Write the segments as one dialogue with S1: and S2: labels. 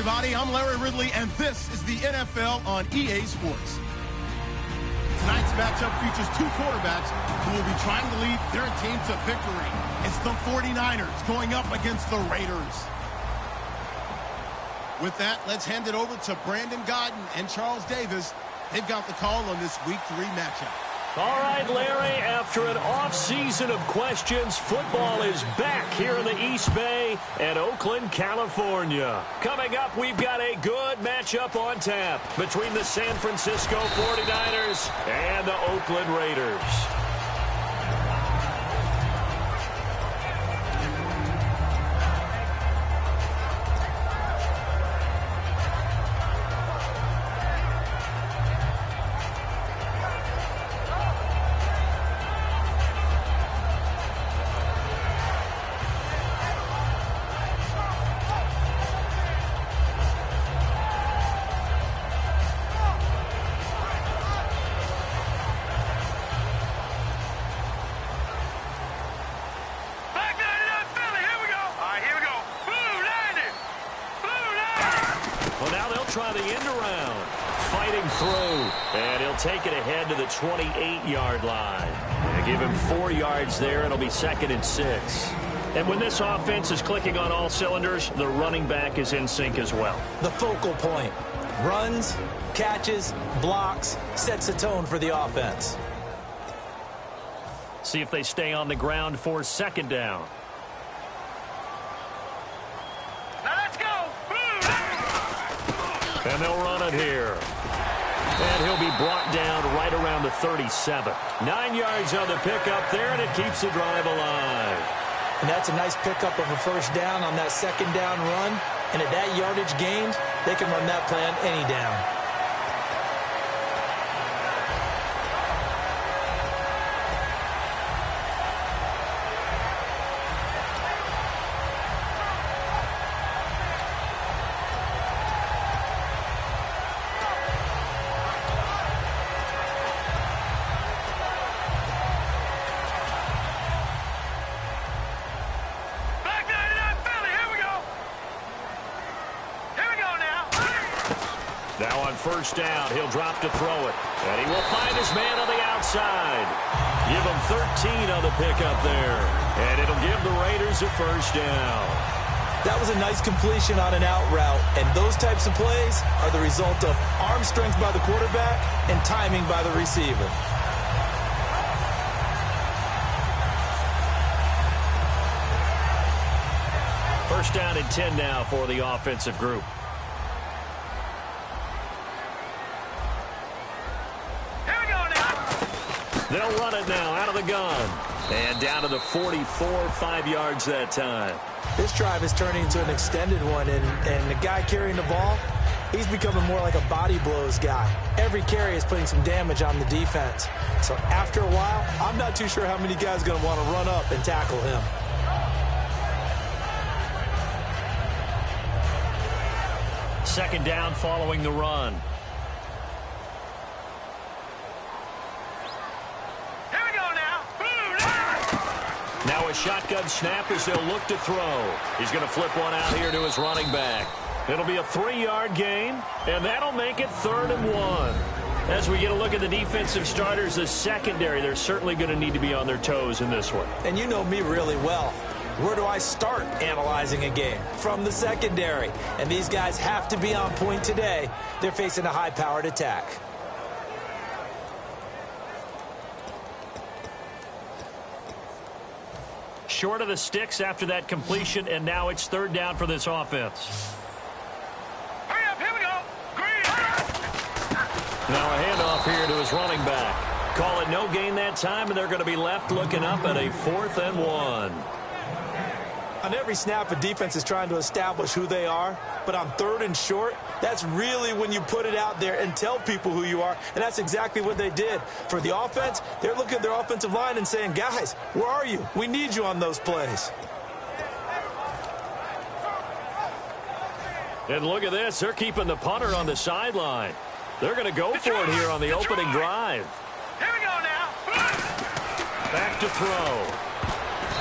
S1: everybody. I'm Larry Ridley, and this is the NFL on EA Sports. Tonight's matchup features two quarterbacks who will be trying to lead their team to victory. It's the 49ers going up against the Raiders. With that, let's hand it over to Brandon Godden and Charles Davis. They've got the call on this Week 3 matchup.
S2: All right, Larry, after an off-season of questions, football is back here in the East Bay at Oakland, California. Coming up, we've got a good matchup on tap between the San Francisco 49ers and the Oakland Raiders. Try the end around, fighting through, and he'll take it ahead to the 28-yard line. And give him 4 yards there. It'll be 2nd and 6. And when this offense is clicking on all cylinders, the running back is in sync as well.
S3: The focal point. Runs, catches, blocks, sets the tone for the offense.
S2: See if they stay on the ground for 2nd down. And they'll run it here. And he'll be brought down right around the 37. 9 yards on the pickup there, and it keeps the drive alive.
S3: And that's a nice pickup of a 1st down on that 2nd down run. And at that yardage gained, they can run that play on any down.
S2: Now on 1st down, he'll drop to throw it. And he will find his man on the outside. Give him 13 on the pickup there. And it'll give the Raiders a 1st down.
S3: That was a nice completion on an out route. And those types of plays are the result of arm strength by the quarterback and timing by the receiver.
S2: First down and 10 now for the offensive group. They'll run it now out of the gun. And down to the 44, 5 yards that time.
S3: This drive is turning into an extended one, and the guy carrying the ball, he's becoming more like a body blows guy. Every carry is putting some damage on the defense. So after a while, I'm not too sure how many guys are going to want to run up and tackle him.
S2: Second down following the run. Now a shotgun snap as they'll look to throw. He's going to flip one out here to his running back. It'll be a 3-yard gain, and that'll make it 3rd and 1. As we get a look at the defensive starters, the secondary, they're certainly going to need to be on their toes in this one.
S3: And you know me really well. Where do I start analyzing a game? From the secondary. And these guys have to be on point today. They're facing a high-powered attack.
S2: Short of the sticks after that completion, and now it's 3rd down for this offense.
S4: Hurry up, here we go. Green.
S2: Now a handoff here to his running back. Call it no gain that time, and they're going to be left looking up at a 4th and 1.
S3: On every snap, a defense is trying to establish who they are, but on 3rd and short, that's really when you put it out there and tell people who you are, and that's exactly what they did. For the offense, they're looking at their offensive line and saying, guys, where are you? We need you on those plays.
S2: And look at this. They're keeping the punter on the sideline. They're going to go for it here on the opening drive.
S4: Here we go now.
S2: Back to throw.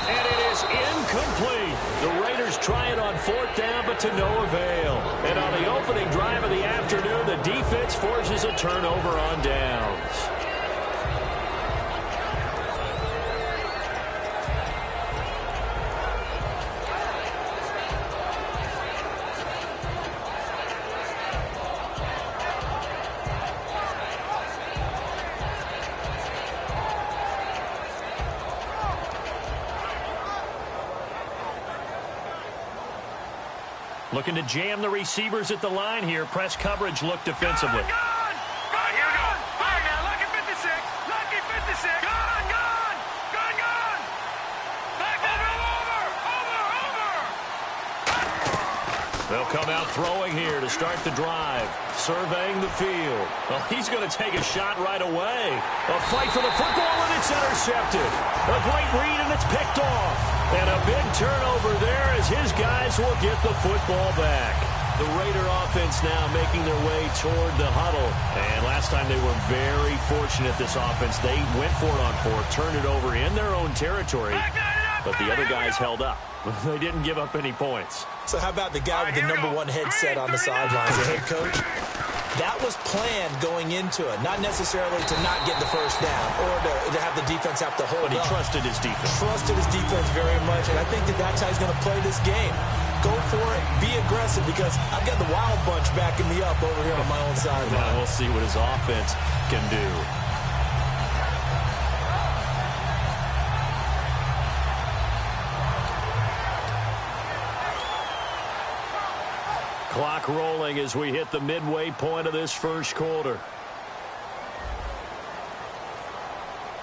S2: And it is incomplete. The Raiders try it on 4th down, but to no avail. And on the opening drive of the afternoon, the defense forces a turnover on downs. Looking to jam the receivers at the line here. Press coverage look defensively.
S4: Here we go. Fire now. Lucky 56. Lucky 56. Gone. Back over.
S2: They'll come out throwing here to start the drive. Surveying the field. Well, he's going to take a shot right away. A fight for the football, and it's intercepted. A great read, and it's picked off. And a big turnover there as his guys will get the football back. The Raider offense now making their way toward the huddle. And last time they were very fortunate, this offense. They went for it on 4th, turned it over in their own territory. But the other guys held up. They didn't give up any points.
S3: So how about the guy with the #1 headset on the sidelines, the head coach? That was planned going into it, not necessarily to not get the first down or to have the defense have to hold
S2: up. But he trusted his defense
S3: very much, and I think that's how he's going to play this game. Go for it, be aggressive, because I've got the Wild Bunch backing me up over here on my own side.
S2: Now we'll see what his offense can do. Clock rolling as we hit the midway point of this first quarter.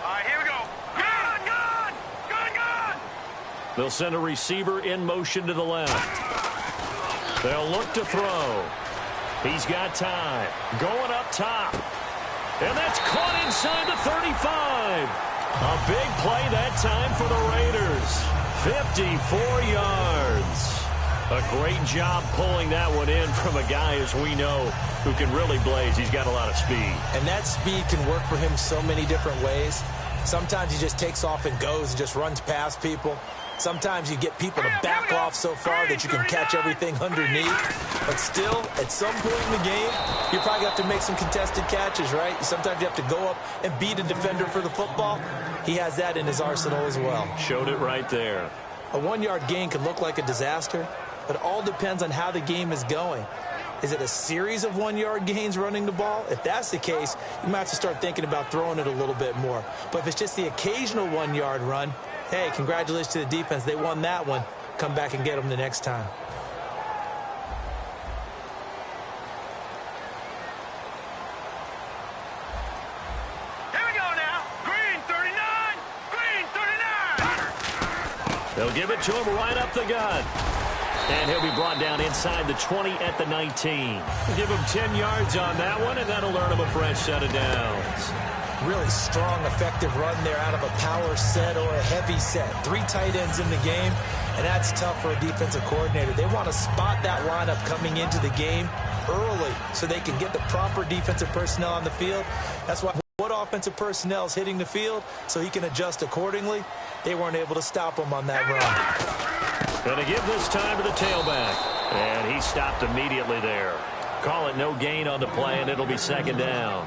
S4: All right, here we go. Gone.
S2: They'll send a receiver in motion to the left. They'll look to throw. He's got time. Going up top. And that's caught inside the 35. A big play that time for the Raiders. 54 yards. A great job pulling that one in from a guy, as we know, who can really blaze. He's got a lot of speed.
S3: And that speed can work for him so many different ways. Sometimes he just takes off and goes and just runs past people. Sometimes you get people to back off so far that you can catch everything underneath. But still, at some point in the game, you probably have to make some contested catches, right? Sometimes you have to go up and beat a defender for the football. He has that in his arsenal as well.
S2: Showed it right there.
S3: A 1-yard gain can look like a disaster, but it all depends on how the game is going. Is it a series of 1-yard gains running the ball? If that's the case, you might have to start thinking about throwing it a little bit more. But if it's just the occasional 1-yard run, hey, congratulations to the defense. They won that one. Come back and get them the next time.
S4: Here we go now. Green 39.
S2: They'll give it to him right up the gut. And he'll be brought down inside the 20 at the 19. Give him 10 yards on that one, and that'll earn him a fresh set of downs.
S3: Really strong, effective run there out of a power set or a heavy set. 3 tight ends in the game, and that's tough for a defensive coordinator. They want to spot that lineup coming into the game early so they can get the proper defensive personnel on the field. That's why what offensive personnel is hitting the field so he can adjust accordingly. They weren't able to stop him on that run.
S2: Going to give this time to the tailback. And he stopped immediately there. Call it no gain on the play, and it'll be second down.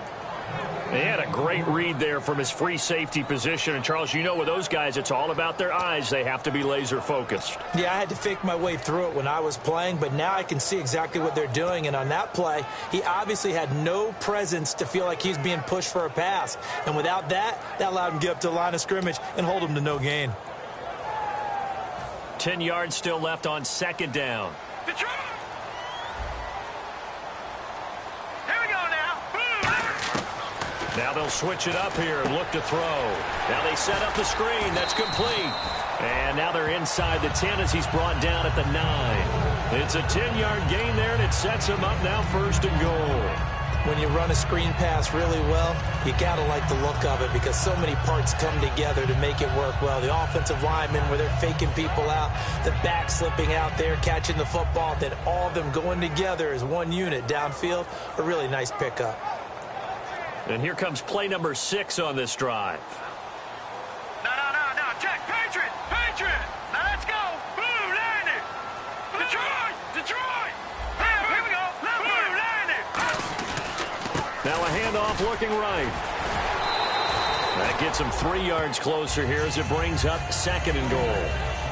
S2: He had a great read there from his free safety position. And, Charles, you know with those guys, it's all about their eyes. They have to be laser focused.
S3: Yeah, I had to fake my way through it when I was playing, but now I can see exactly what they're doing. And on that play, he obviously had no presence to feel like he's being pushed for a pass. And without that, that allowed him to get up to the line of scrimmage and hold him to no gain.
S2: 10 yards still left on second down.
S4: Detroit! Here we go now. Boom!
S2: Now they'll switch it up here and look to throw. Now they set up the screen. That's complete. And now they're inside the 10 as he's brought down at the 9. It's a 10-yard gain there, and it sets him up now first and goal.
S3: When you run a screen pass really well, you got to like the look of it because so many parts come together to make it work well. The offensive linemen, where they're faking people out, the back slipping out there, catching the football, then all of them going together as one unit downfield, a really nice pickup.
S2: And here comes play number 6 on this drive.
S4: No. Check. Patriot. Now let's go. Boom. Landed.
S2: Now a handoff looking right. That gets him 3 yards closer here as it brings up 2nd and goal.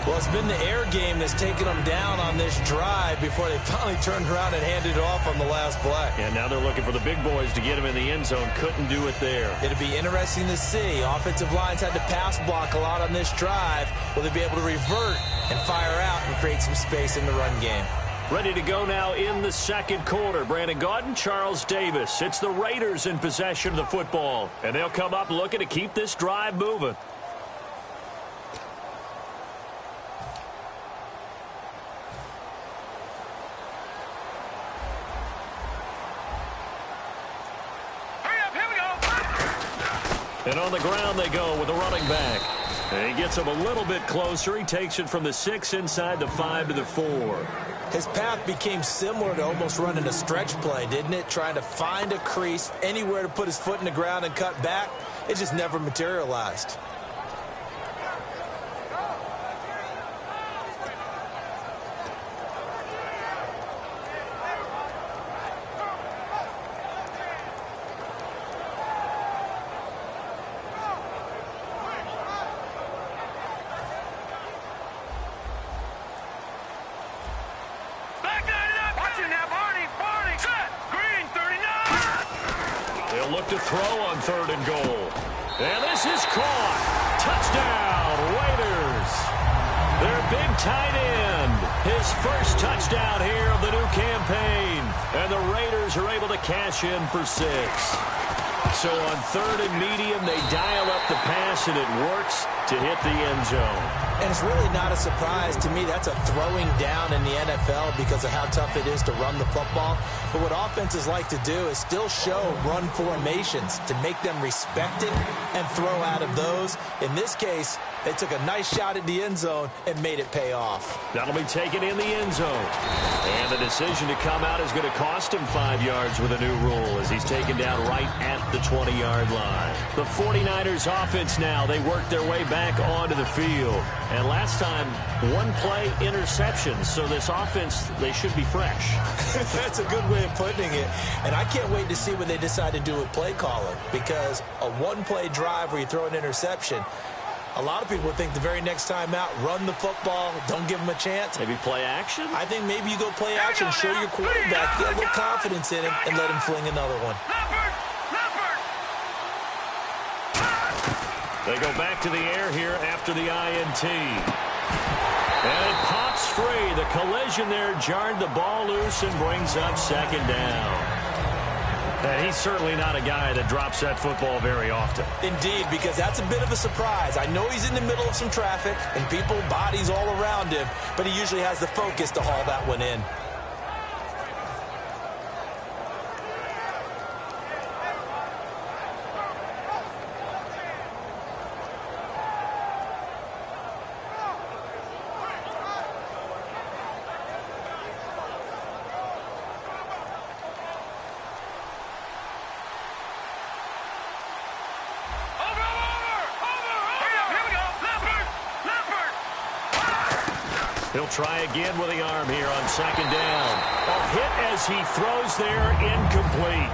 S3: Well, it's been the air game that's taken them down on this drive before they finally turned around and handed it off on the last play.
S2: And now they're looking for the big boys to get him in the end zone. Couldn't do it there.
S3: It'll be interesting to see. Offensive lines had to pass block a lot on this drive. Will they be able to revert and fire out and create some space in the run game?
S2: Ready to go now in the 2nd quarter. Brandon Gaudin, Charles Davis. It's the Raiders in possession of the football. And they'll come up looking to keep this drive moving. And on the ground they go with the running back. And he gets him a little bit closer. He takes it from the 6 inside the 5 to the 4.
S3: His path became similar to almost running a stretch play, didn't it? Trying to find a crease, anywhere to put his foot in the ground and cut back. It just never materialized.
S2: Look to throw on 3rd and goal. And this is caught. Touchdown, Raiders. Their big tight end. His first touchdown here of the new campaign. And the Raiders are able to cash in for 6. So on 3rd and medium, they dial up the pass, and it works to hit the end zone.
S3: And it's really not a surprise to me. That's a throwing down in the NFL because of how tough it is to run the football. But what offenses like to do is still show run formations to make them respect it and throw out of those. In this case, they took a nice shot at the end zone and made it pay off.
S2: That'll be taken in the end zone. And the decision to come out is going to cost him 5 yards with a new rule as he's taken down right at the 20-yard line. The 49ers offense now, they work their way back onto the field. And last time, 1 play interception. So this offense, they should be fresh.
S3: That's a good way of putting it. And I can't wait to see what they decide to do with play calling, because a 1-play drive where you throw an interception, a lot of people think the very next time out, run the football, don't give them a chance.
S2: Maybe play action?
S3: I think maybe you go play action, show your quarterback, get a little confidence in him, and let him fling another one.
S2: They go back to the air here after the INT. And it pops free. The collision there jarred the ball loose and brings up 2nd down. And he's certainly not a guy that drops that football very often.
S3: Indeed, because that's a bit of a surprise. I know he's in the middle of some traffic and people, bodies all around him, but he usually has the focus to haul that one in.
S2: He'll try again with the arm here on 2nd down. A hit as he throws there, incomplete.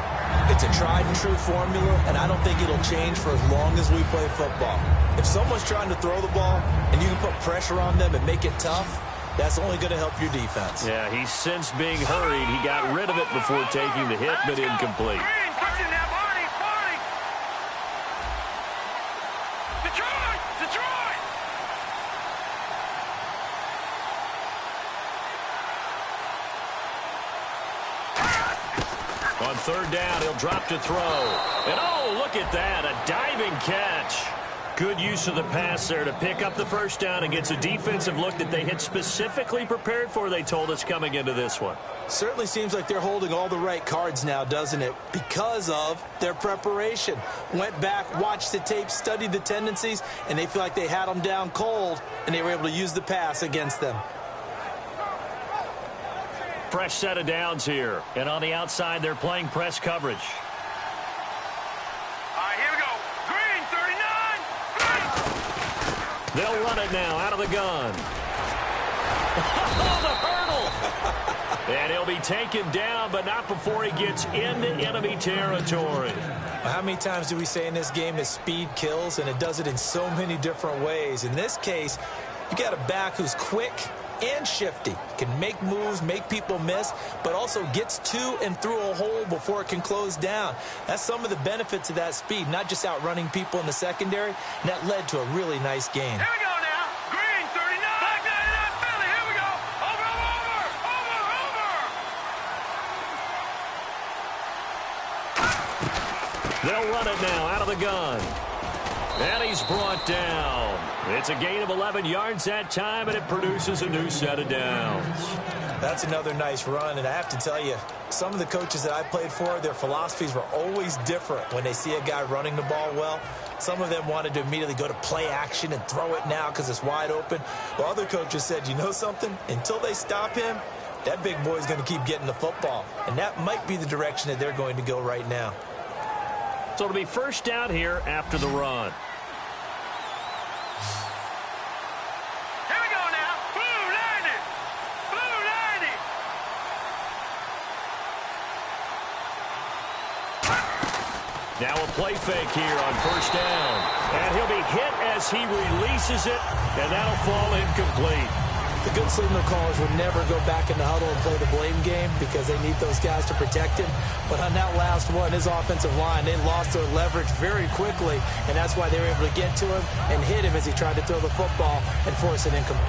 S3: It's a tried-and-true formula, and I don't think it'll change for as long as we play football. If someone's trying to throw the ball and you can put pressure on them and make it tough, that's only going to help your defense.
S2: Yeah, he's since being hurried. He got rid of it before taking the hit, but incomplete. On 3rd down, he'll drop to throw. And oh, look at that, a diving catch. Good use of the pass there to pick up the 1st down and gets a defensive look that they had specifically prepared for, they told us, coming into this one.
S3: Certainly seems like they're holding all the right cards now, doesn't it? Because of their preparation. Went back, watched the tape, studied the tendencies, and they feel like they had them down cold, and they were able to use the pass against them.
S2: Fresh set of downs here. And on the outside, they're playing press coverage.
S4: All right, here we go. Green, 39.
S2: They'll run it now out of the gun. Oh, the hurdle. And he'll be taken down, but not before he gets into enemy territory.
S3: How many times do we say in this game that speed kills, and it does it in so many different ways? In this case, you got a back who's quick and shifty, can make moves, make people miss, but also gets to and through a hole before it can close down. That's some of the benefits of that speed, not just outrunning people in the secondary, and that led to a really nice game.
S4: Here we go now. Green, 39. Back 99, Philly. Here we go. Over.
S2: They'll run it now out of the gun. And he's brought down. It's a gain of 11 yards that time, and it produces a new set of downs.
S3: That's another nice run, and I have to tell you, some of the coaches that I played for, their philosophies were always different when they see a guy running the ball well. Some of them wanted to immediately go to play action and throw it now because it's wide open. While other coaches said, you know something? Until they stop him, that big boy's going to keep getting the football. And that might be the direction that they're going to go right now.
S2: So it'll be first down here after the run.
S4: Here we go now. Blue 90. Blue 90.
S2: Now a play fake here on first down. And he'll be hit as he releases it, and that'll fall incomplete.
S3: The good signal callers would never go back in the huddle and play the blame game because they need those guys to protect him. But on that last one, his offensive line, they lost their leverage very quickly, and that's why they were able to get to him and hit him as he tried to throw the football and force it incomplete.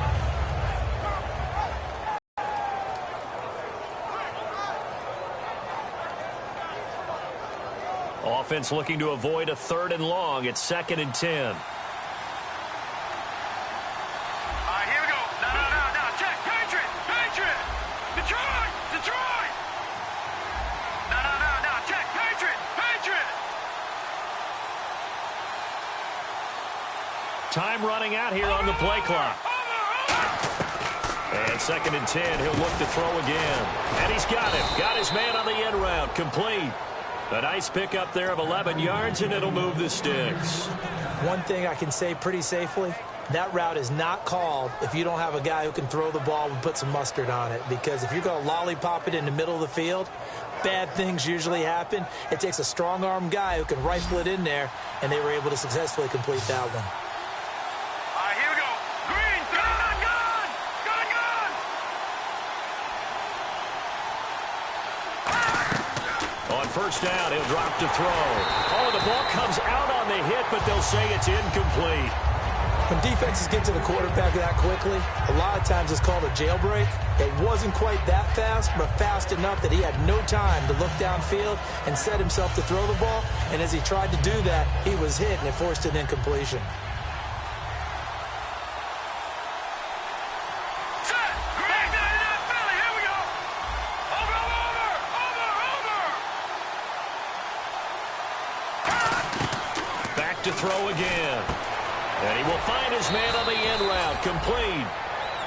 S2: Offense looking to avoid a 3rd and long. It's 2nd and 10. Time running out here on the play clock. And 2nd and 10. He'll look to throw again. And he's got him. Got his man on the end route. Complete. A nice pickup there of 11 yards, and it'll move the sticks.
S3: One thing I can say pretty safely, that route is not called if you don't have a guy who can throw the ball and put some mustard on it. Because if you're going to lollipop it in the middle of the field, bad things usually happen. It takes a strong-arm guy who can rifle it in there, and they were able to successfully complete that one.
S2: First down, he'll drop to throw. Oh, the ball comes out on the hit, but they'll say it's incomplete.
S3: When defenses get to the quarterback that quickly, a lot of times it's called a jailbreak. It wasn't quite that fast, but fast enough that he had no time to look downfield and set himself to throw the ball. And as he tried to do that, he was hit, and it forced an incompletion.
S2: To throw again. And he will find his man on the end route. Complete.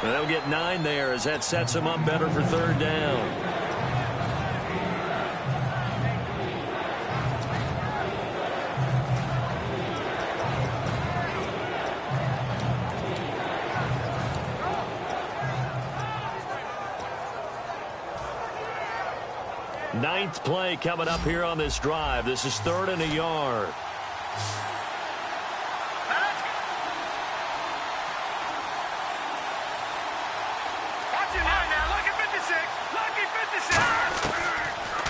S2: And they'll get 9 there as that sets him up better for 3rd down. Ninth play coming up here on this drive. This is 3rd and a yard.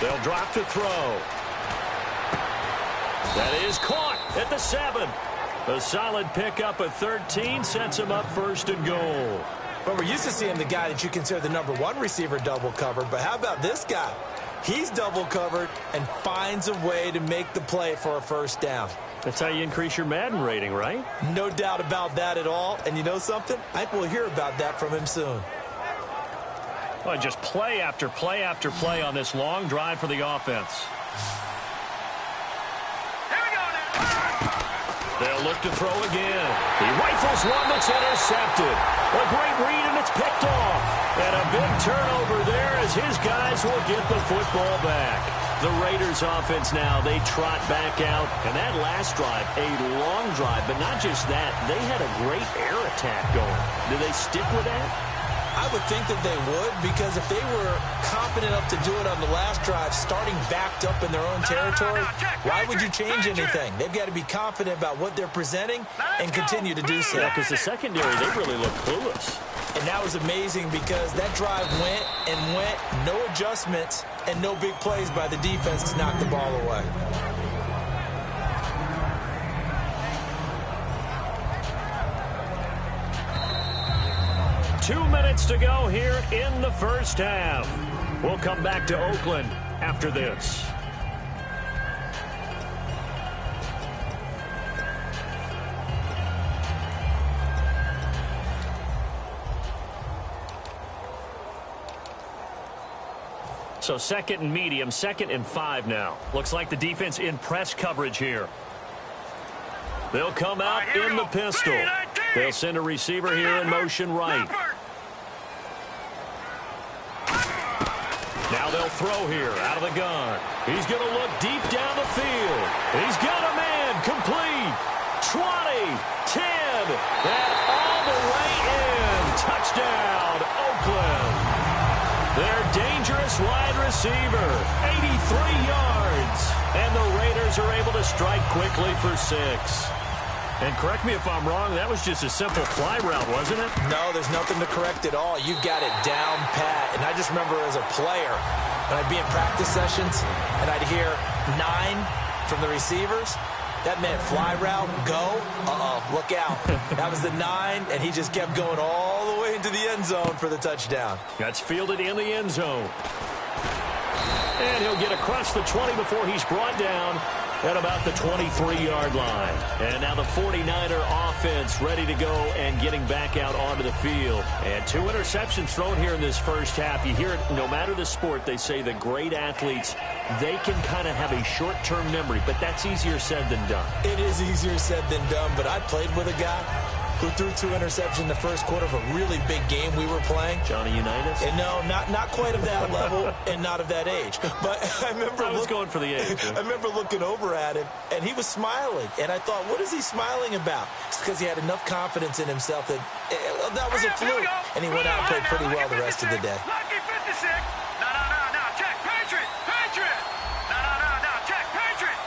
S2: They'll drop to throw. That is caught at the 7. A solid pickup at 13 sets him up 1st and goal.
S3: Well, we're used to seeing the guy that you consider the #1 receiver double covered, but how about this guy? He's double covered and finds a way to make the play for a 1st down.
S2: That's how you increase your Madden rating, right?
S3: No doubt about that at all. And you know something? I think we'll hear about that from him soon.
S2: Well, just play after play after play on this long drive for the offense.
S4: Here we go now.
S2: They'll look to throw again. He rifles one that's intercepted. A great read, and it's picked off. And a big turnover there as his guys will get the football back. The Raiders offense now, they trot back out. And that last drive, a long drive, but not just that. They had a great air attack going. Do they stick with that?
S3: I would think that they would, because if they were competent enough to do it on the last drive, starting backed up in their own territory, why would you change anything? They've got to be confident about what they're presenting and continue to do so.
S2: Yeah, because the secondary, they really look clueless.
S3: And that was amazing because that drive went and went, no adjustments and no big plays by the defense to knock the ball away.
S2: Two minutes to go here in the first half. We'll come back to Oakland after this. So second and medium, 2nd and 5 now. Looks like the defense in press coverage here. They'll come out in the pistol. They'll send a receiver here in motion right. Now they'll throw here out of the gun. He's going to look deep down the field. He's got a man complete. 20, 10, and all the way in. Touchdown, Oakland. Their dangerous wide receiver, 83 yards. And the Raiders are able to strike quickly for 6. And correct me if I'm wrong, that was just a simple fly route, wasn't it?
S3: No, there's nothing to correct at all. You've got it down pat. And I just remember as a player, when I'd be in practice sessions and I'd hear 9 from the receivers, that meant fly route, go, look out. That was the 9, and he just kept going all the way into the end zone for the touchdown.
S2: That's fielded in the end zone. And he'll get across the 20 before he's brought down at about the 23-yard line. And now the 49er offense ready to go and getting back out onto the field. And 2 interceptions thrown here in this first half. You hear it, no matter the sport, they say the great athletes, they can kind of have a short-term memory, but that's easier said than done.
S3: It is easier said than done, but I played with a guy who threw 2 interceptions in the first quarter of a really big game we were playing.
S2: Johnny Unitas?
S3: And no, not quite of that level and not of that age. But I remember
S2: I was going for the age.
S3: I remember looking over at him, and he was smiling. And I thought, what is he smiling about? It's because he had enough confidence in himself that that was a fluke. And he went out and played pretty well the rest of the day.
S4: Lucky 56. No, check. Patriot. No, check. Patriot.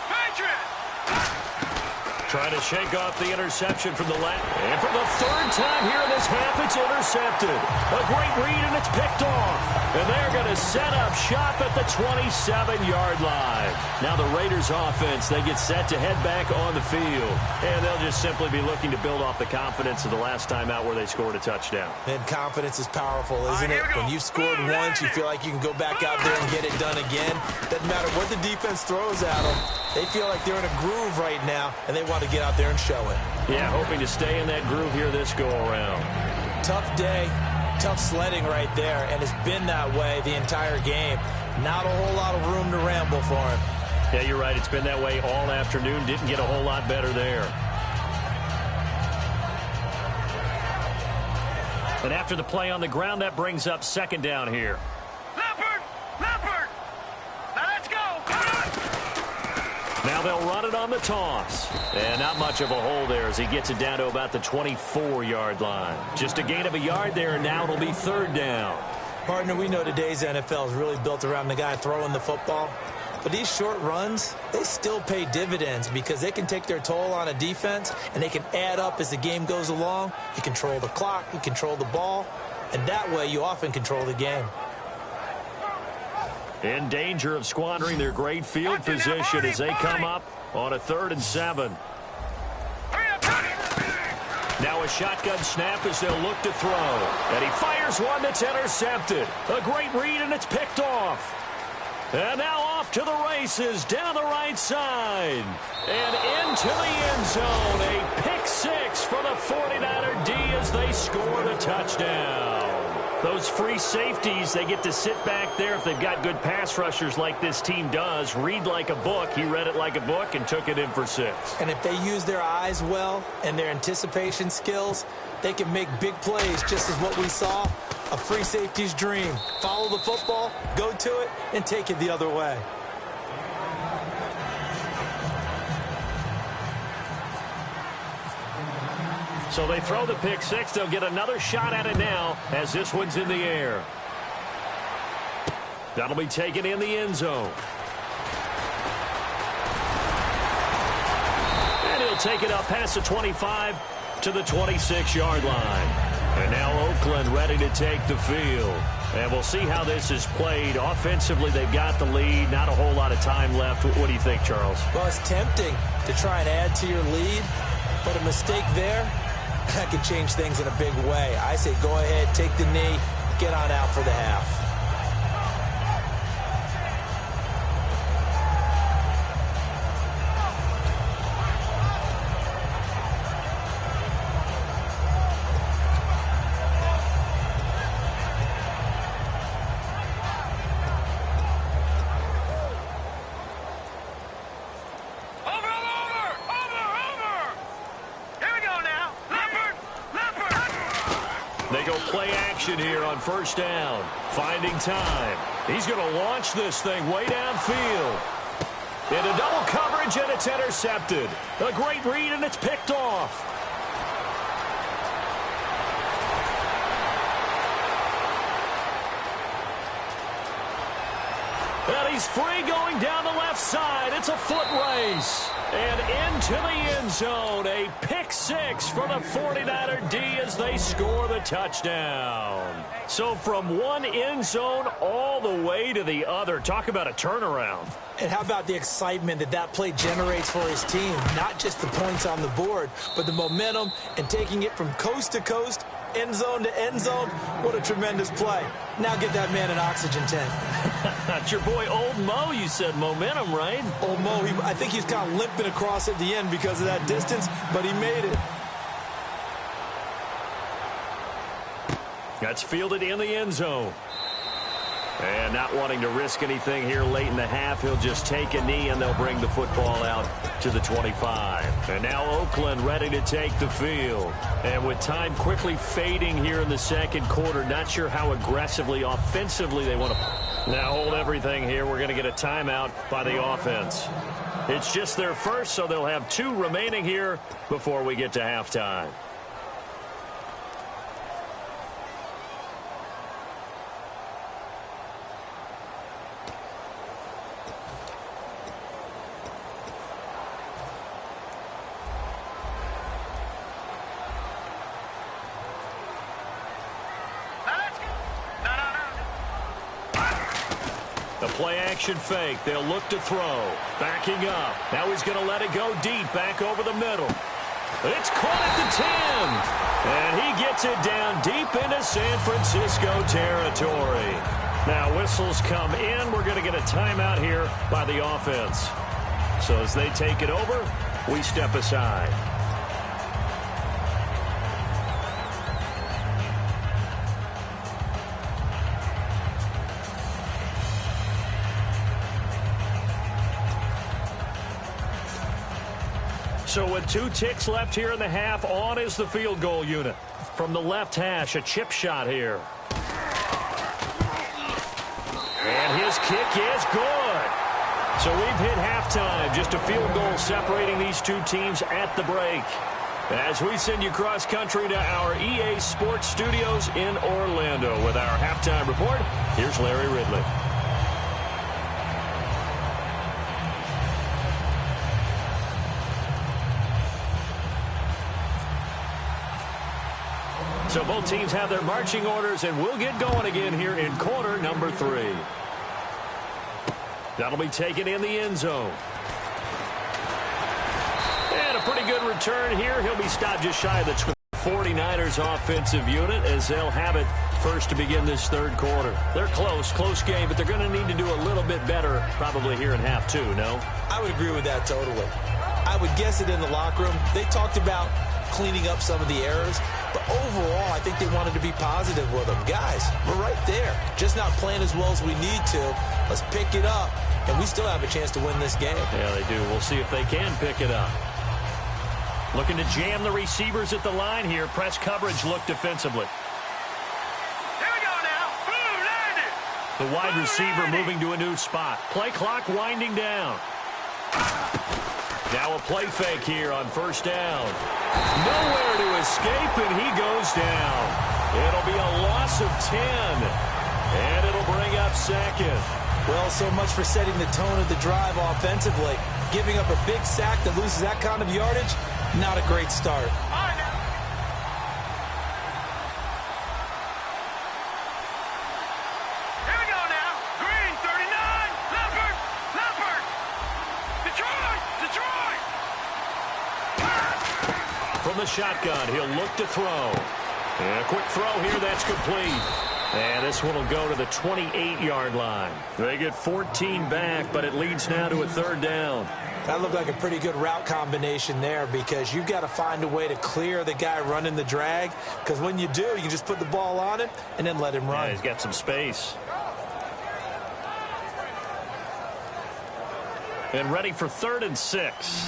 S2: Trying to shake off the interception from the left. And for the 3rd time here in this half, it's intercepted. A great read, and it's picked off. And they're going to set up shop at the 27-yard line. Now the Raiders offense, they get set to head back on the field. And they'll just simply be looking to build off the confidence of the last time out where they scored a touchdown.
S3: And confidence is powerful, isn't it? When you've scored once, you feel like you can go back out there and get it done again. Doesn't matter what the defense throws at them. They feel like they're in a groove right now, and they want to get out there and show it.
S2: Yeah, hoping to stay in that groove here this go-around.
S3: Tough day, tough sledding right there, and it's been that way the entire game. Not a whole lot of room to ramble for him.
S2: Yeah, you're right. It's been that way all afternoon. Didn't get a whole lot better there. And after the play on the ground, that brings up 2nd down here.
S4: Leopard. Now let's go.
S2: Now they'll run it on the toss. And not much of a hole there as he gets it down to about the 24-yard line. Just a gain of a yard there, and now it'll be 3rd down.
S3: Partner, we know today's NFL is really built around the guy throwing the football. But these short runs, they still pay dividends because they can take their toll on a defense, and they can add up as the game goes along. You control the clock, you control the ball, and that way you often control the game.
S2: In danger of squandering their great field position as they come up on a 3rd and 7. Now a shotgun snap as they'll look to throw. And he fires one that's intercepted. A great read, and it's picked off. And now off to the races down the right side. And into the end zone. A pick 6 for the 49er D as they score the touchdown. Those free safeties, they get to sit back there if they've got good pass rushers like this team does. Read like a book. He read it like a book and took it in for 6.
S3: And if they use their eyes well and their anticipation skills, they can make big plays, just as what we saw. A free safety's dream. Follow the football, go to it, and take it the other way.
S2: So they throw the pick six. They'll get another shot at it now as this one's in the air. That'll be taken in the end zone. And he'll take it up past the 25 to the 26-yard line. And now Oakland ready to take the field. And we'll see how this is played. Offensively, they've got the lead. Not a whole lot of time left. What do you think, Charles?
S3: Well, it's tempting to try and add to your lead, but a mistake there, that could change things in a big way. I say go ahead, take the knee, get on out for the half.
S2: Here on first down, finding time. He's going to launch this thing way downfield. Into double coverage, and it's intercepted. A great read, and it's picked off. And he's free going down the left side. It's a foot race. And into the end zone. A pick six for the 49er D as they score the touchdown. So from one end zone all the way to the other. Talk about a turnaround.
S3: And how about the excitement that play generates for his team? Not just the points on the board, but the momentum and taking it from coast to coast, end zone to end zone. What a tremendous play. Now get that man an oxygen tank.
S2: It's your boy Old Mo. You said momentum, right?
S3: Old Mo, I think he's kind of limping across at the end because of that distance, but he made it.
S2: That's fielded in the end zone. And not wanting to risk anything here late in the half, he'll just take a knee and they'll bring the football out to the 25. And now Oakland ready to take the field. And with time quickly fading here in the second quarter, not sure how aggressively, offensively they want to. Now hold everything here. We're going to get a timeout by the offense. It's just their first, so they'll have 2 remaining here before we get to halftime. Play-action fake. They'll look to throw. Backing up. Now he's going to let it go deep. Back over the middle. It's caught at the 10. And he gets it down deep into San Francisco territory. Now whistles come in. We're going to get a timeout here by the offense. So as they take it over, we step aside. So with 2 ticks left here in the half, on is the field goal unit. From the left hash, a chip shot here. And his kick is good. So we've hit halftime. Just a field goal separating these 2 teams at the break. As we send you cross-country to our EA Sports Studios in Orlando with our halftime report, here's Larry Ridley. So both teams have their marching orders, and we'll get going again here in quarter number 3. That'll be taken in the end zone. And a pretty good return here. He'll be stopped just shy of the 49ers offensive unit as they'll have it first to begin this third quarter. They're close game, but they're going to need to do a little bit better probably here in half 2, no?
S3: I would agree with that totally. I would guess it in the locker room. They talked about cleaning up some of the errors, but overall, I think they wanted to be positive with them. Guys, we're right there. Just not playing as well as we need to. Let's pick it up, and we still have a chance to win this game.
S2: Yeah, they do. We'll see if they can pick it up. Looking to jam the receivers at the line here. Press coverage look defensively.
S4: Here we go now. Boom, landed.
S2: The wide receiver moving to a new spot. Play clock winding down. Now a play fake here on first down. Nowhere to escape, and he goes down. It'll be a loss of 10, and it'll bring up second.
S3: Well, so much for setting the tone of the drive offensively. Giving up a big sack that loses that kind of yardage, not a great start.
S2: From the shotgun, he'll look to throw. And a quick throw here, that's complete. And this one will go to the 28-yard line. They get 14 back, but it leads now to a third down.
S3: That looked like a pretty good route combination there because you've got to find a way to clear the guy running the drag, because when you do, you can just put the ball on him and then let him run.
S2: Yeah, he's got some space. And ready for 3rd and 6.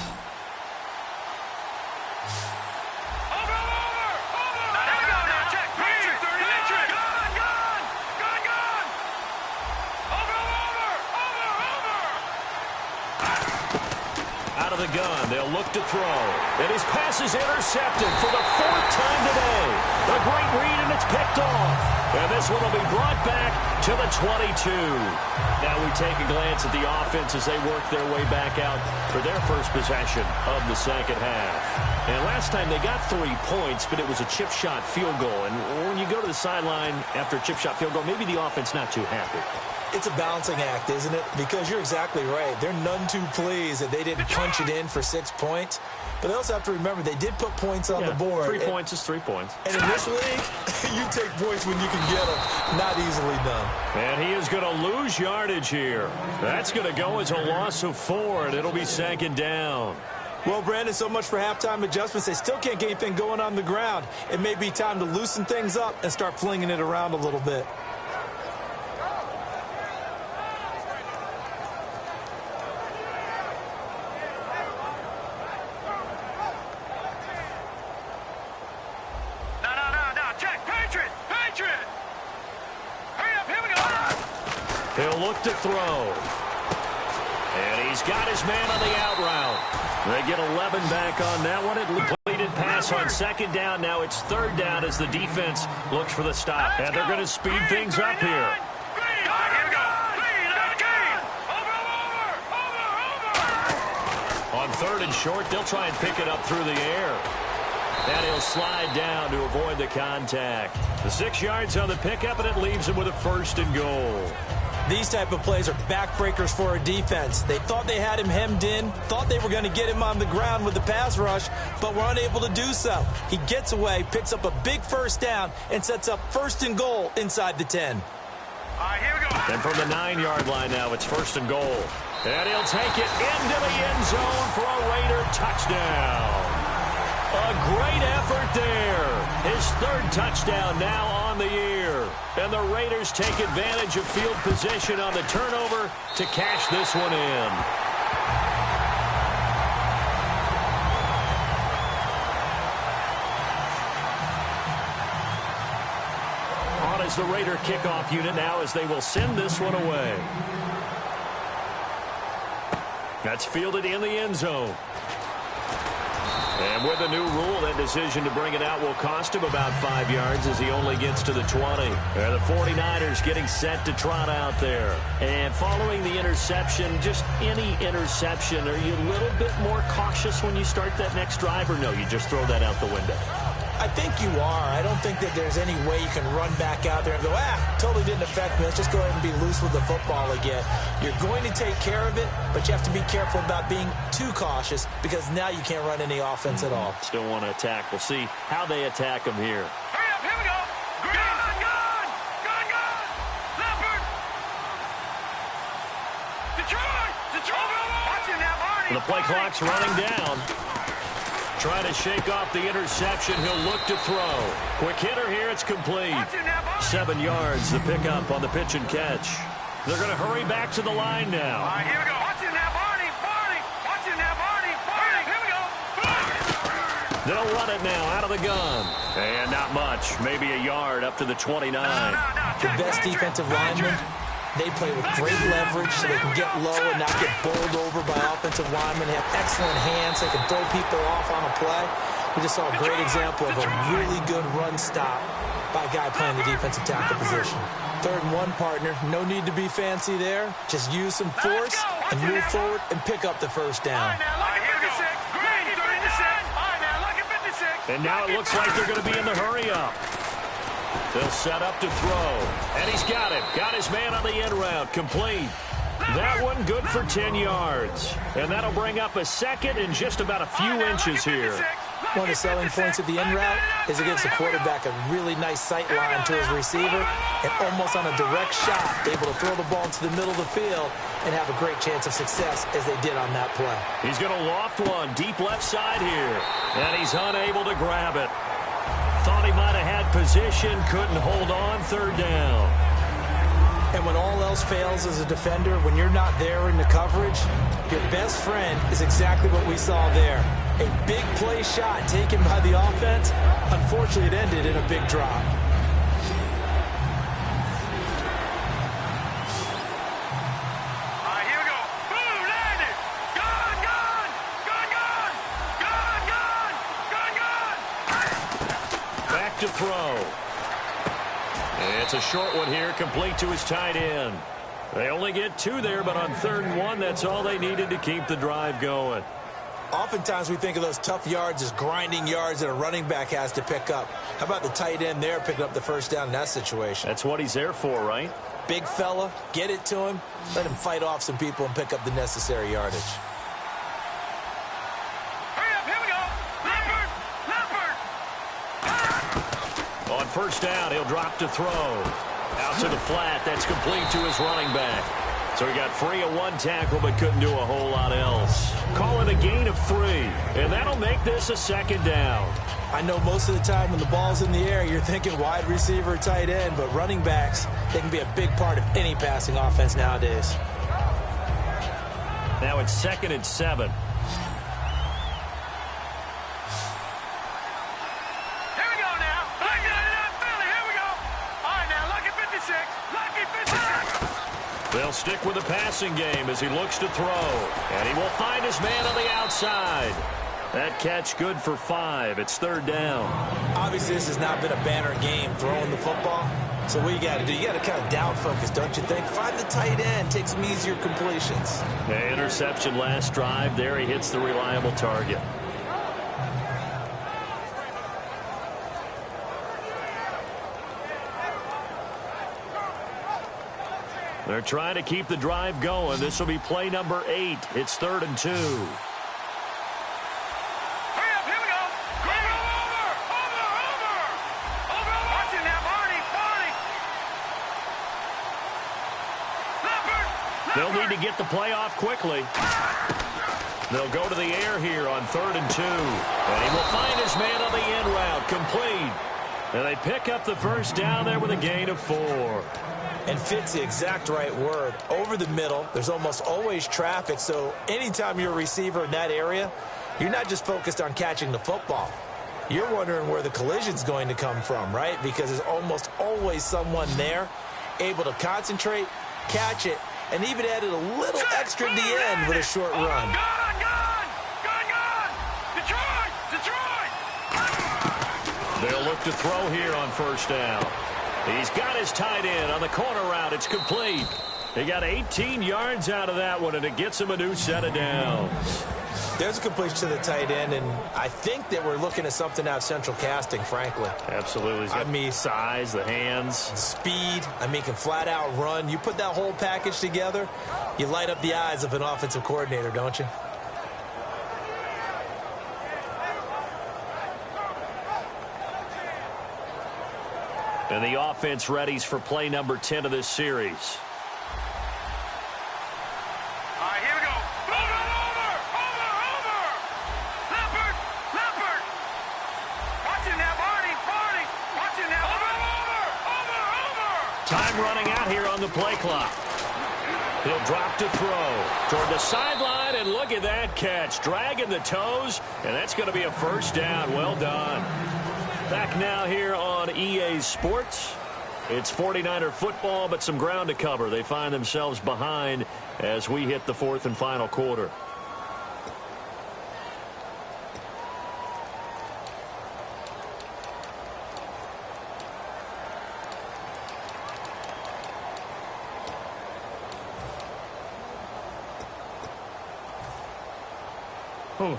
S2: The gun, they'll look to throw, and his pass is intercepted for the 4th time today. A great read, and it's picked off, and this one will be brought back to the 22. Now we take a glance at the offense as they work their way back out for their first possession of the second half. And last time they got 3 points, but it was a chip shot field goal, and when you go to the sideline after a chip shot field goal, maybe the offense not too happy.
S3: It's a balancing act, isn't it? Because you're exactly right. They're none too pleased that they didn't punch it in for 6 points. But they also have to remember they did put points on the board.
S2: 3 points is 3 points.
S3: And in this league, you take points when you can get them. Not easily done.
S2: And he is going to lose yardage here. That's going to go as a loss of 4, and it'll be 2nd down.
S3: Well, Brandon, so much for halftime adjustments. They still can't get anything going on the ground. It may be time to loosen things up and start flinging it around a little bit.
S2: He'll look to throw. And he's got his man on the out route. They get 11 back on that one. It completed pass on 2nd down. Now it's 3rd down as the defense looks for the stop. And they're going to speed things up here. On 3rd and short, they'll try and pick it up through the air. And he'll slide down to avoid the contact. The 6 yards on the pickup, and it leaves him with a 1st and goal.
S3: These type of plays are backbreakers for a defense. They thought they had him hemmed in, thought they were going to get him on the ground with the pass rush, but were unable to do so. He gets away, picks up a big 1st down, and sets up 1st and goal inside the 10.
S4: All right, here we go.
S2: And from the 9-yard line now, it's 1st and goal. And he'll take it into the end zone for a Raider touchdown. A great effort there. His 3rd touchdown now on the year. And the Raiders take advantage of field position on the turnover to cash this one in. On is the Raider kickoff unit now as they will send this one away. That's fielded in the end zone. And with the new rule, that decision to bring it out will cost him about 5 yards as he only gets to the 20. And the 49ers getting set to trot out there. And following the interception, just any interception, are you a little bit more cautious when you start that next drive, or no, you just throw that out the window?
S3: I think you are. I don't think that there's any way you can run back out there and go, totally didn't affect me. Let's just go ahead and be loose with the football again. You're going to take care of it, but you have to be careful about being too cautious because now you can't run any offense at all.
S2: Still want to attack. We'll see how they attack him here.
S4: Hurry up, here we go. Gun. Leopard. Detroit. Watch it now, Barney.
S2: The play clock's running down. Trying to shake off the interception. He'll look to throw. Quick hitter here. It's complete. 7 yards, the pickup on the pitch and catch. They're going to hurry back to the line now.
S4: All right, here we go. Watch it now, Barney. Watch it now, Barney. Here we go.
S2: They'll run it now out of the gun. And not much. Maybe a yard up to the 29.
S3: The best defensive lineman They play with great leverage so they can get low and not get bowled over by offensive linemen. They have excellent hands. They can throw people off on a play. We just saw a great example of a really good run stop by a guy playing the defensive tackle position. 3rd and 1, partner. No need to be fancy there. Just use some force and move forward and pick up the first down.
S2: And now it looks like they're going to be in the hurry-up. They'll set up to throw. And he's got it. Got his man on the end route. Complete. That one good for 10 yards. And that'll bring up a second and just about a few inches here.
S3: One of the selling points of the end route is it gives the quarterback a really nice sight line to his receiver and almost on a direct shot, able to throw the ball into the middle of the field and have a great chance of success as they did on that play.
S2: He's going to loft one deep left side here. And he's unable to grab it. Thought he might have had position, couldn't hold on, 3rd down.
S3: And when all else fails as a defender, when you're not there in the coverage, your best friend is exactly what we saw there. A big play shot taken by the offense. Unfortunately, it ended in a big drop.
S4: All right, here we go. Boom, landed. Gone, gone. Gone, gone. Gone, gone. Gone, gone.
S2: Back to throw. It's a short one here, complete to his tight end. They only get 2 there, but on 3rd and 1, that's all they needed to keep the drive going.
S3: Oftentimes we think of those tough yards as grinding yards that a running back has to pick up. How about the tight end there picking up the first down in that situation?
S2: That's what he's there for, right?
S3: Big fella, get it to him, let him fight off some people and pick up the necessary yardage.
S4: Hurry up, here we go. Leopard, Leopard.
S2: On 1st down, he'll drop to throw. Out to the flat, that's complete to his running back. So he got free of 1 tackle, but couldn't do a whole lot else. Call it a gain of 3, and that'll make this a 2nd down.
S3: I know most of the time when the ball's in the air, you're thinking wide receiver, tight end, but running backs, they can be a big part of any passing offense nowadays.
S2: Now it's 2nd and 7.
S4: Here we go now. Lucky, Philly, here we go. All right, now, Lucky 56. Lucky 56.
S2: They'll stick with the passing game as he looks to throw. And he will find his man on the outside. That catch good for 5. It's 3rd down.
S3: Obviously, this has not been a banner game throwing the football. So what you got to do, you got to kind of down focus, don't you think? Find the tight end, take some easier completions.
S2: The interception last drive. There he hits the reliable target. They're trying to keep the drive going. This will be play number 8. It's 3rd and 2.
S4: Hurry up, here we go. Over. Watching now, Barney. Leopard.
S2: They'll need to get the play off quickly. They'll go to the air here on 3rd and 2. And he will find his man on the end route. Complete. And they pick up the first down there with a gain of 4.
S3: And fit's the exact right word. Over the middle, there's almost always traffic, so anytime you're a receiver in that area, you're not just focused on catching the football. You're wondering where the collision's going to come from, right? Because there's almost always someone there able to concentrate, catch it, and even added a little extra at the end with a short run.
S4: Gone. Detroit.
S2: They'll look to throw here on 1st down. He's got his tight end on the corner route. It's complete. He got 18 yards out of that one, and it gets him a new set of downs.
S3: There's a completion to the tight end, and I think that we're looking at something out of central casting, frankly.
S2: Absolutely. He's got size, the hands.
S3: Speed. Can flat out run. You put that whole package together, you light up the eyes of an offensive coordinator, don't you?
S2: And the offense readies for play number 10 of this series.
S4: All right, here we go. Over. Leopard. Watching now, Barney. Watching now. Over.
S2: Time running out here on the play clock. He'll drop to throw toward the sideline, and look at that catch. Dragging the toes, and that's going to be a first down. Well done. Back now here on EA Sports. It's 49er football, but some ground to cover. They find themselves behind as we hit the fourth and final quarter.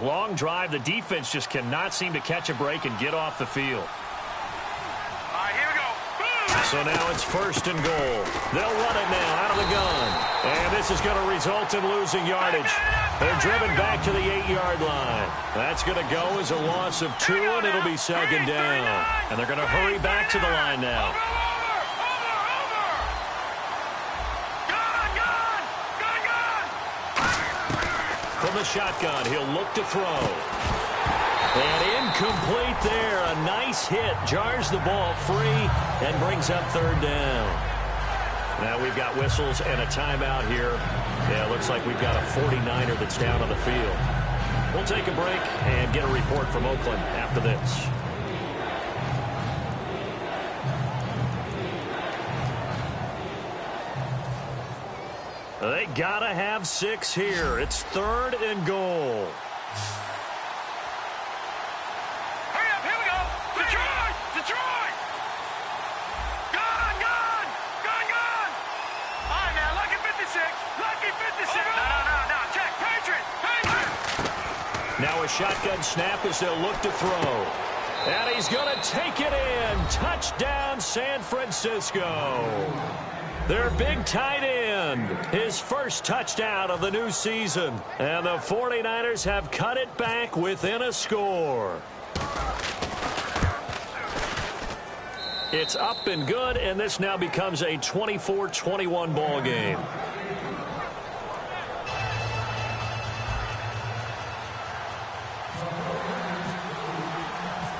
S2: Long drive. The defense just cannot seem to catch a break and get off the field.
S4: Here we go.
S2: So now it's first and goal. They'll run it now out of the gun. And this is going to result in losing yardage. They're driven back to the 8-yard line. That's going to go as a loss of 2, and it'll be second down. And they're going to hurry back to the line now. From the shotgun, he'll look to throw. And incomplete there. A nice hit. Jars the ball free and brings up third down. Now we've got whistles and a timeout here. Yeah, it looks like we've got a 49er that's down on the field. We'll take a break and get a report from Oakland after this. They gotta have 6 here. It's third and goal.
S4: Hurry up, here we go. Detroit! Detroit! Gone! All right, now, lucky 56. Lucky 56. No. Check. Patriot!
S2: Now a shotgun snap as they'll look to throw. And he's gonna take it in. Touchdown, San Francisco. Their big tight end, his first touchdown of the new season. And the 49ers have cut it back within a score. It's up and good, and this now becomes a 24-21 ball game.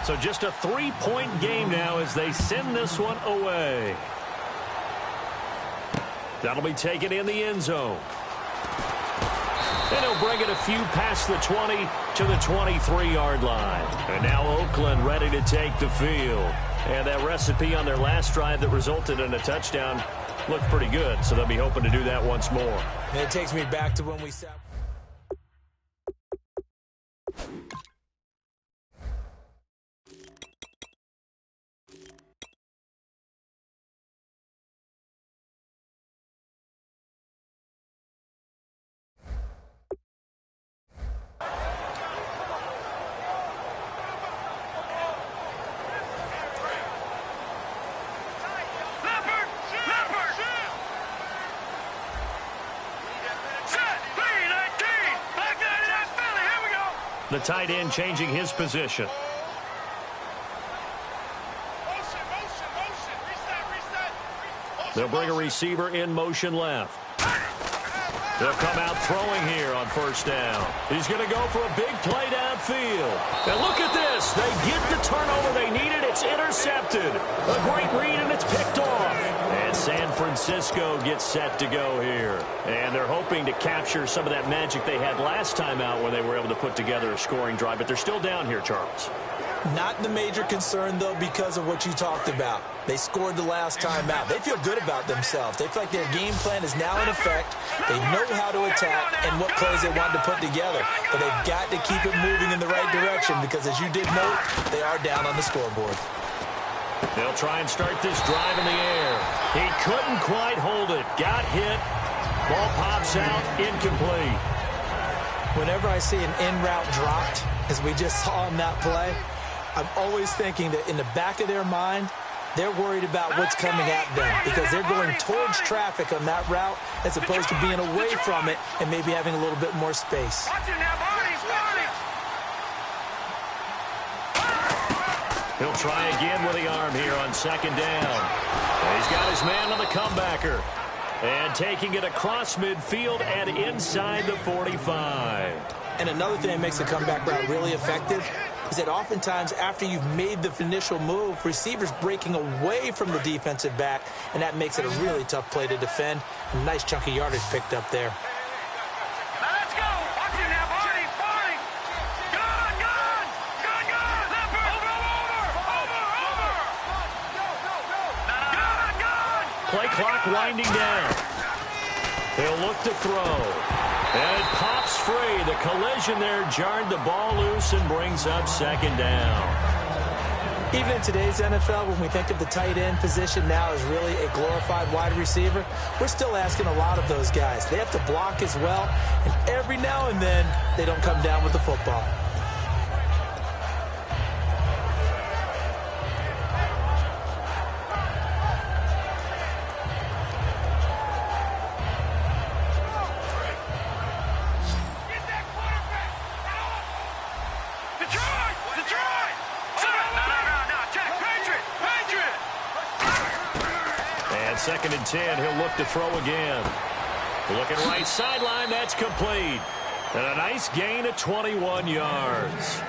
S2: So just a 3-point game now as they send this one away. That'll be taken in the end zone. And he'll bring it a few past the 20 to the 23-yard line. And now Oakland ready to take the field. And that recipe on their last drive that resulted in a touchdown looked pretty good. So they'll be hoping to do that once more.
S3: And it takes me back to when we sat.
S2: The tight end changing his position. They'll bring a receiver in motion left. They'll come out throwing here on first down. He's going to go for a big play downfield. And look at this. They get the turnover they needed. It's intercepted. A great read, and it's picked off. And San Francisco gets set to go here. And they're hoping to capture some of that magic they had last time out when they were able to put together a scoring drive. But they're still down here, Charles.
S3: Not the major concern, though, because of what you talked about. They scored the last time out. They feel good about themselves. They feel like their game plan is now in effect. They know how to attack and what plays they want to put together. But they've got to keep it moving in the right direction because, as you did note, they are down on the scoreboard.
S2: They'll try and start this drive in the air. He couldn't quite hold it. Got hit. Ball pops out. Incomplete.
S3: Whenever I see an in-route dropped, as we just saw in that play, I'm always thinking that in the back of their mind, they're worried about what's coming at them because they're going towards traffic on that route as opposed to being away from it and maybe having a little bit more space.
S2: He'll try again with the arm here on second down. He's got his man on the comebacker. And taking it across midfield and inside the 45.
S3: And another thing that makes the comeback route really effective is that oftentimes after you've made the initial move, receivers breaking away from the defensive back, and that makes it a really tough play to defend. A nice chunky yardage picked up there.
S2: play clock winding down. He'll look to throw. And it pops free. The collision there jarred the ball loose and brings up second down.
S3: Even in today's NFL, when we think of the tight end position now as really a glorified wide receiver, we're still asking a lot of those guys. They have to block as well, and every now and then, they don't come down with the football.
S2: Second and 10, he'll look to throw again. Looking right sideline, that's complete. And a nice gain of 21 yards.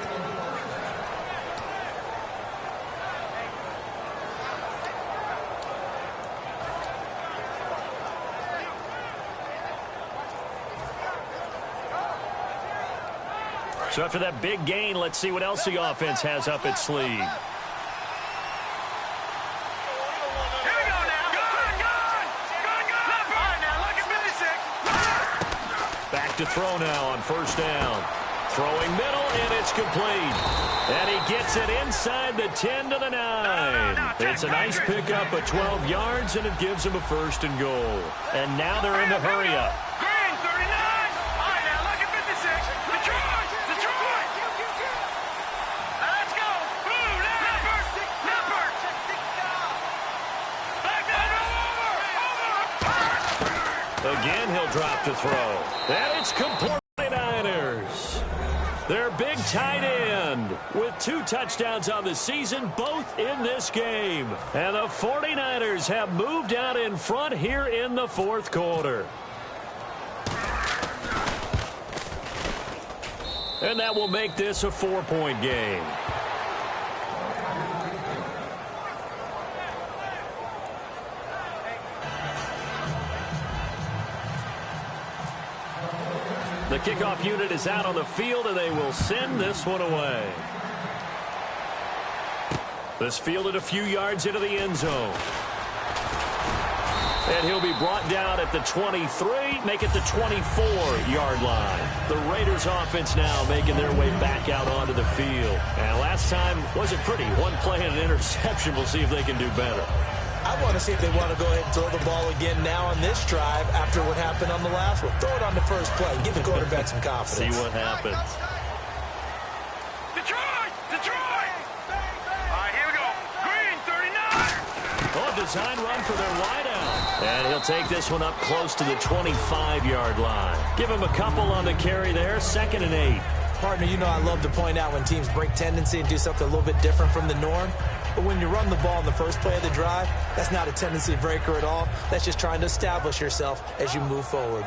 S2: So after that big gain, let's see what else the offense has up its sleeve. To throw now on first down. Throwing middle, and it's complete. And he gets it inside the 10 to the 9. It's a nice pickup of 12 yards, and it gives him a first and goal. And now they're in the hurry-up.
S4: Green, 39. All right, now look at 56. Detroit. Let's go. Blue, Leopard. Back down, over.
S2: Again, he'll drop to throw. And it's complete. Niners. Their big tight end with 2 touchdowns on the season, both in this game. And the 49ers have moved out in front here in the fourth quarter. And that will make this a 4-point game. The kickoff unit is out on the field, and they will send this one away. This fielded a few yards into the end zone. And he'll be brought down at the 23, make it the 24-yard line. The Raiders offense now making their way back out onto the field. And last time wasn't pretty. One play and an interception. We'll see if they can do better.
S3: I want to see if they want to go ahead and throw the ball again now on this drive after what happened on the last one. Throw it on the first play. Give the quarterback some confidence.
S2: See what happens.
S4: Detroit! All right, here we go. Green, 39.
S2: Oh, design run for their wideout. And he'll take this one up close to the 25-yard line. Give him a couple on the carry there. 2nd and 8.
S3: Partner, you know I love to point out when teams break tendency and do something a little bit different from the norm. But when you run the ball in the first play of the drive, that's not a tendency breaker at all. That's just trying to establish yourself as you move forward.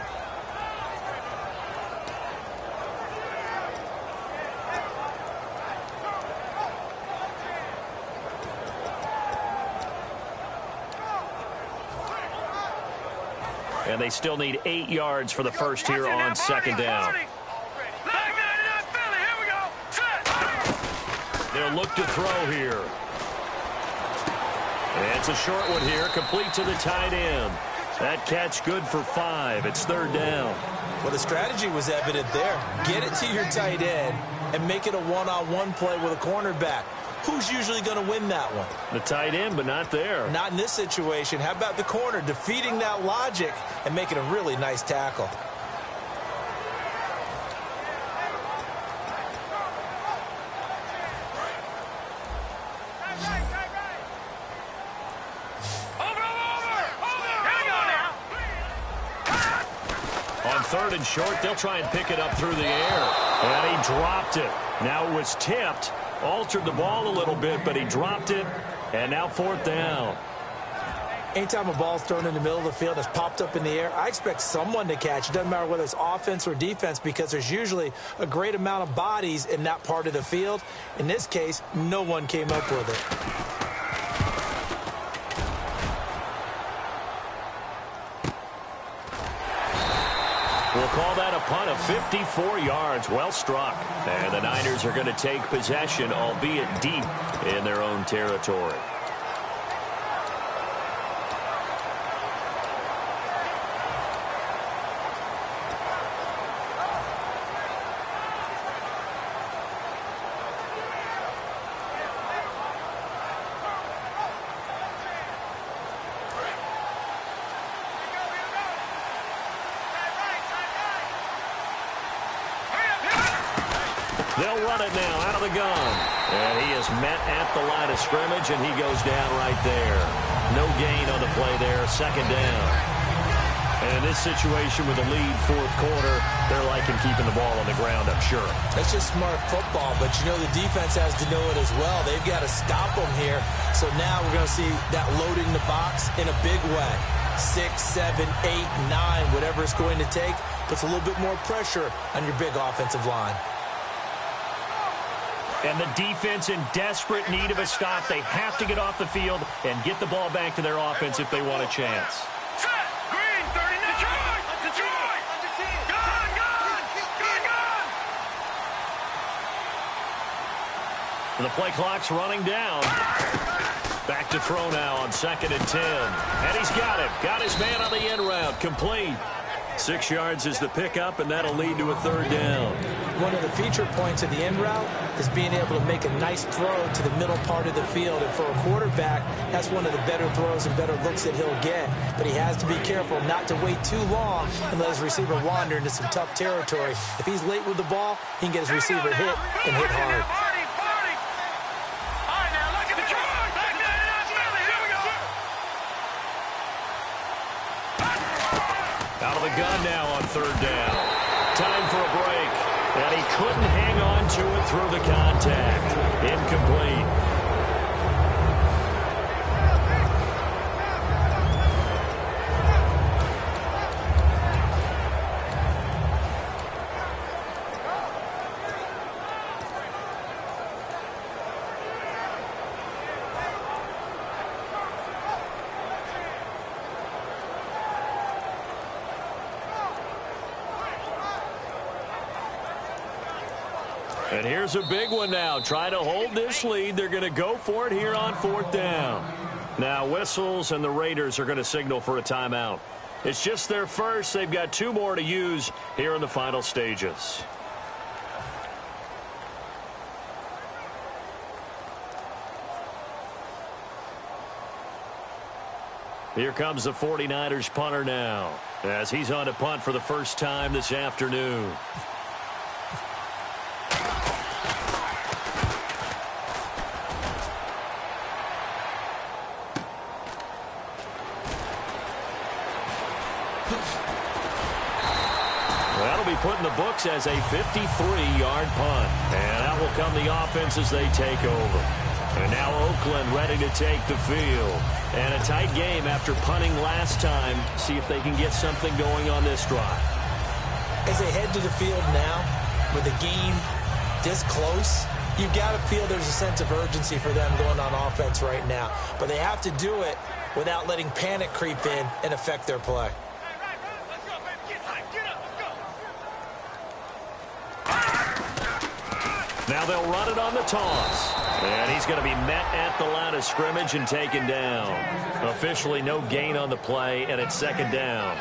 S2: And they still need 8 yards for the first here on 2nd down. They'll look to throw here. And it's a short one here, complete to the tight end. That catch good for 5. It's 3rd down.
S3: Well, the strategy was evident there. Get it to your tight end and make it a one-on-one play with a cornerback. Who's usually going to win that one?
S2: The tight end, but not there.
S3: Not in this situation. How about the corner defeating that logic and making a really nice tackle?
S2: On 3rd and short, they'll try and pick it up through the air. And he dropped it. Now it was tipped. Altered the ball a little bit, but he dropped it. And now 4th down.
S3: Anytime a ball's thrown in the middle of the field that's popped up in the air, I expect someone to catch. It doesn't matter whether it's offense or defense because there's usually a great amount of bodies in that part of the field. In this case, no one came up with it.
S2: We'll call that a punt of 54 yards. Well struck. And the Niners are going to take possession, albeit deep in their own territory. They'll run it now out of the gun. And he is met at the line of scrimmage, and he goes down right there. No gain on the play there, second down. And in this situation with the lead fourth quarter, they're liking keeping the ball on the ground, I'm sure.
S3: That's just smart football, but you know the defense has to know it as well. They've got to stop them here. So now we're going to see that loading the box in a big way. 6, 7, 8, 9, whatever it's going to take, puts a little bit more pressure on your big offensive line.
S2: And the defense in desperate need of a stop. They have to get off the field and get the ball back to their offense if they want a chance.
S4: Set. Green, 39. Detroit. Gun.
S2: The play clock's running down. Back to throw now on 2nd and 10. And he's got it. Got his man on the end route. Complete. 6 yards is the pickup, and that'll lead to a third down.
S3: One of the feature points of the end route is being able to make a nice throw to the middle part of the field. And for a quarterback, that's one of the better throws and better looks that he'll get. But he has to be careful not to wait too long and let his receiver wander into some tough territory. If he's late with the ball, he can get his receiver hit and hit hard.
S2: Out of the gun now on third down. Time for a break. And he couldn't hang on to it through the contact. Incomplete. And here's a big one now. Trying to hold this lead. They're going to go for it here on 4th down. Now whistles, and the Raiders are going to signal for a timeout. It's just their first. They've got 2 more to use here in the final stages. Here comes the 49ers punter now, as he's on to punt for the first time this afternoon. That'll be put in the books as a 53-yard punt. And out will come the offense as they take over. And now Oakland ready to take the field. And a tight game after punting last time. See if they can get something going on this drive.
S3: As they head to the field now, with the game this close, you've got to feel there's a sense of urgency for them going on offense right now. But they have to do it without letting panic creep in and affect their play.
S2: Now they'll run it on the toss. And he's going to be met at the line of scrimmage and taken down. Officially no gain on the play, and it's 2nd down.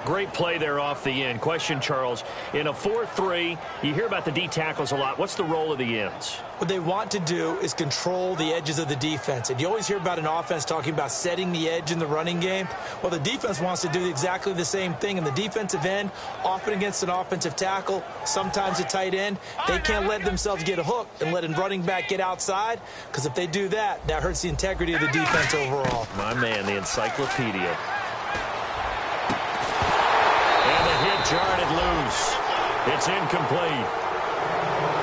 S2: Great play there off the end. Question, Charles, in a 4-3, you hear about the D tackles a lot. What's the role of the ends?
S3: What they want to do is control the edges of the defense. And you always hear about an offense talking about setting the edge in the running game. Well, the defense wants to do exactly the same thing. In the defensive end, often against an offensive tackle, sometimes a tight end, they can't let themselves get hooked and let a running back get outside, because if they do that, that hurts the integrity of the defense overall.
S2: My man, the encyclopedia. And the hit jarred loose. It's incomplete.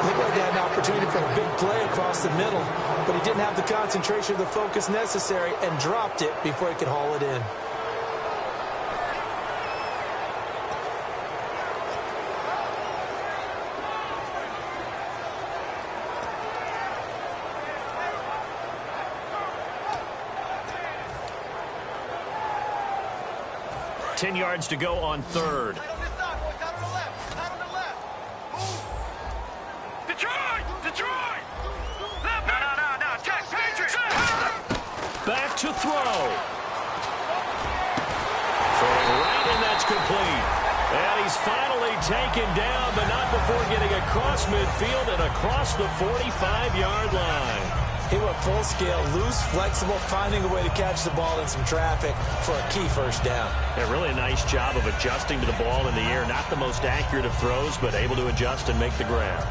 S3: Looked like he had an opportunity for a big play across the middle, but he didn't have the concentration or the focus necessary and dropped it before he could haul it in.
S2: Ten yards to go on third.
S4: Detroit! No. Check, Patriots!
S2: Back to throw. Throwing right, and that's complete. And he's finally taken down, but not before getting across midfield and across the 45-yard line.
S3: He went full scale, loose, flexible, finding a way to catch the ball in some traffic for a key first down.
S2: Yeah, really a nice job of adjusting to the ball in the air. Not the most accurate of throws, but able to adjust and make the grab.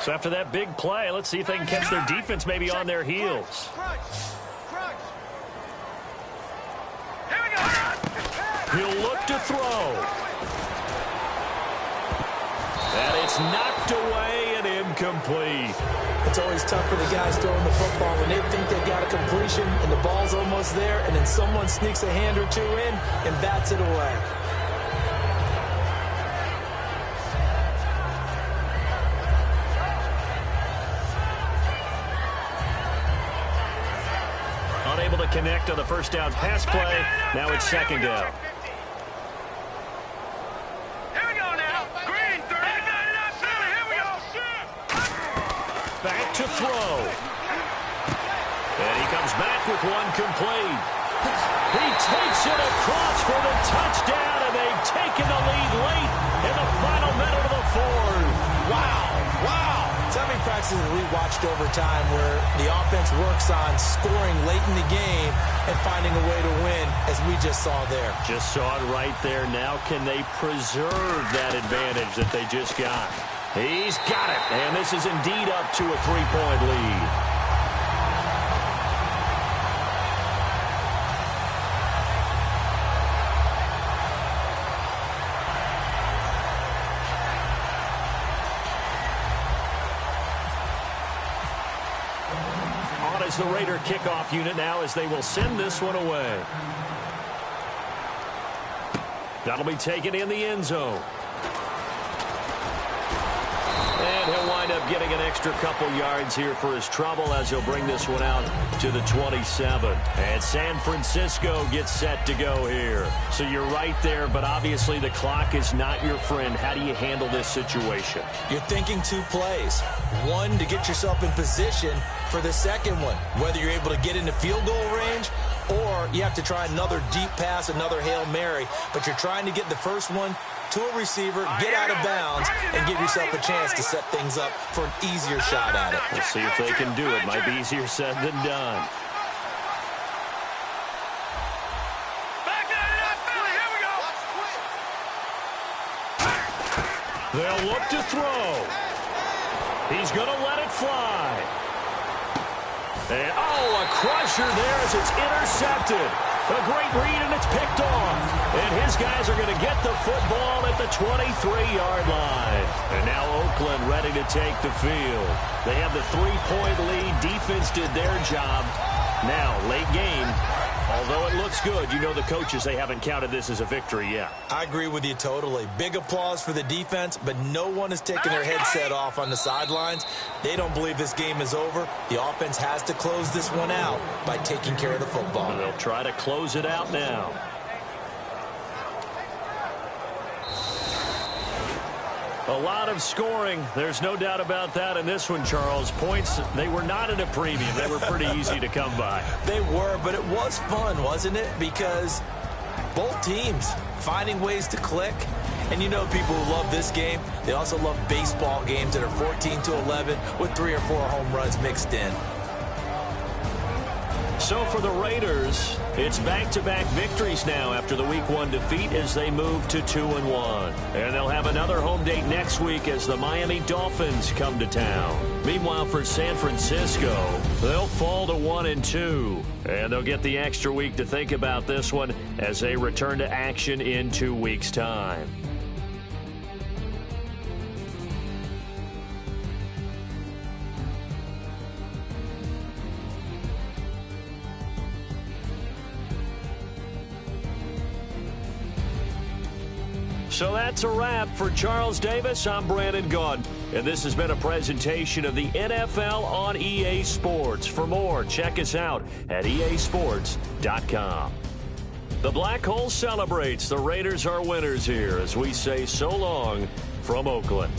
S2: So after that big play, let's see if they can catch their defense maybe on their heels. He'll look to throw. And it's knocked away and incomplete.
S3: It's always tough for the guys throwing the football when they think they've got a completion and the ball's almost there, and then someone sneaks a hand or two in and bats it away.
S2: Unable to connect on the first down pass play. Now it's second down. Back to throw. And he comes back with one complete. He takes it across for the touchdown, and they've taken the lead late in the final minute of the fourth.
S3: Wow. So many practices that we watched over time where the offense works on scoring late in the game and finding a way to win, as we just saw there.
S2: Just saw it right there. Now can they preserve that advantage that they just got? He's got it, and this is indeed up to a 3-point lead. On is the Raider kickoff unit now as they will send this one away. That'll be taken in the end zone. And he'll wind up getting an extra couple yards here for his trouble as he'll bring this one out to the 27. And San Francisco gets set to go here. So you're right there, but obviously the clock is not your friend. How do you handle this situation?
S3: You're thinking two plays. One, to get yourself in position for the second one, whether you're able to get into field goal range or you have to try another deep pass, another Hail Mary. But you're trying to get the first one to a receiver, get out of bounds, and give yourself a chance to set things up for an easier shot at it.
S2: We'll see if they can do it. Might be easier said than done. They'll look to throw. He's going to let it fly. And, a crusher there as it's intercepted. A great read, and it's picked off. And his guys are going to get the football at the 23-yard line. And now Oakland ready to take the field. They have the 3-point lead. Defense did their job. Now, late game, although it looks good, you know the coaches, they haven't counted this as a victory yet.
S3: I agree with you totally. Big applause for the defense, but no one is taking their headset off on the sidelines. They don't believe this game is over. The offense has to close this one out by taking care of the football.
S2: And they'll try to close it out now. A lot of scoring. There's no doubt about that in this one, Charles. Points, they were not at a premium. They were pretty easy to come by.
S3: They were, but it was fun, wasn't it? Because both teams finding ways to click. And you know people who love this game, they also love baseball games that are 14-11 with 3 or 4 home runs mixed in.
S2: So for the Raiders, it's back-to-back victories now after the Week 1 defeat as they move to 2-1. And they'll have another home date next week as the Miami Dolphins come to town. Meanwhile, for San Francisco, they'll fall to 1-2. And they'll get the extra week to think about this one as they return to action in 2 weeks' time. So that's a wrap for Charles Davis. I'm Brandon Gaudin, and this has been a presentation of the NFL on EA Sports. For more, check us out at easports.com. The Black Hole celebrates. The Raiders are winners here as we say so long from Oakland.